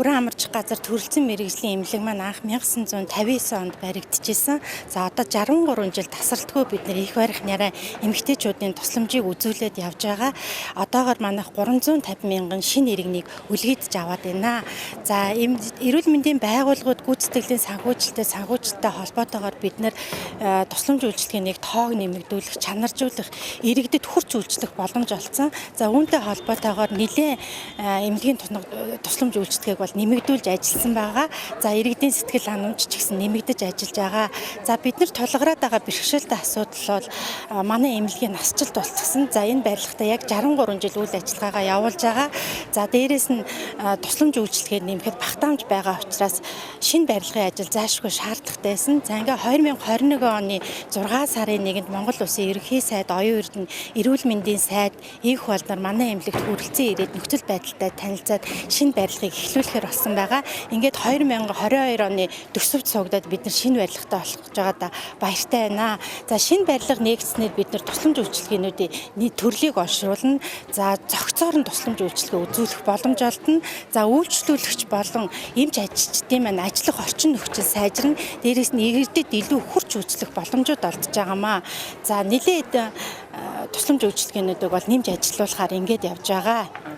Хүрэн амарч газар төрөлцөн мэргэжлийн эмнэлэг маань анх 1959 онд баригдчихсэн. За одоо 63 жил тасралтгүй бид нэр их барих няраа эмэгтэйчүүдийн тусламжийг үзүүлээд явж байгаа. Одоогоор манайх 350 мянган шинэ иргэнийг үлгэдэж аваад байна. За эрүүл мэндийн байгууллагууд гүйцэтгэлийн санхүүжилттэй холбоотойгоор бид нэр тусламж үйлчилгээнийг тоог нэмэгдүүлэх, чанаржуулах, иргэдэд хүрч үйлчлэх боломж олцсон. За үүнтэй холбоотойгоор нэлээд эмнэлгийн тусламж үйлчилгээг бол нэмэгдүүлж ажилласан байгаа. За иргэдийн сэтгэл ханамж ч гэсэн нэмэгдэж ажиллаж байгаа. За бид нар тулгараад байгаа бэрхшээлтэй асуудал бол манай эмнэлгийн насжилт болчихсон. За энэ барилгатай яг 63 жил үйл ажиллагаагаа явуулж байгаа. За дээрэс нь тусламж үйлчилгээ нэмэхэд багтаамж байгаа учраас шинэ барилгын ажил заашгүй шаардлагатай байсан. За ингээ 2021 оны 6 сарын 1-нд Монгол Улсын ерөнхий сайд оюун эрдэнэ эрүүл мэндийн сайд их болдор манай эмнэлэгт хүрэлцэн ирээд нөхцөл байдалтай танилцаад шинэ барилгыг эхлүүлэхээр болсон байгаа. Ингээд 2022 оны төсөвт суугдаад бид нар шинэ барилгатай болох гэж байгаадаа баяртай байна. За шинэ барилга нэгдснээр бид нар тусламж үйлчилгээнүүдийн төрлийг олшруулна. За зохицоор нь тусламж үйлчилгээ үзүүлэх боломж олдно. За үйлчлүүлэгч болон эмч ажилчдын маань ажиллах орчин нөхцөл сайжирна. Дээрээс нь иргэдэд илүү хүрч үзлэх боломжууд олдож байгаамаа. За нэлээд тусламж үйлчилгээнүүдийг бол нэмж ажилуулахаар ингээд явж байгаа.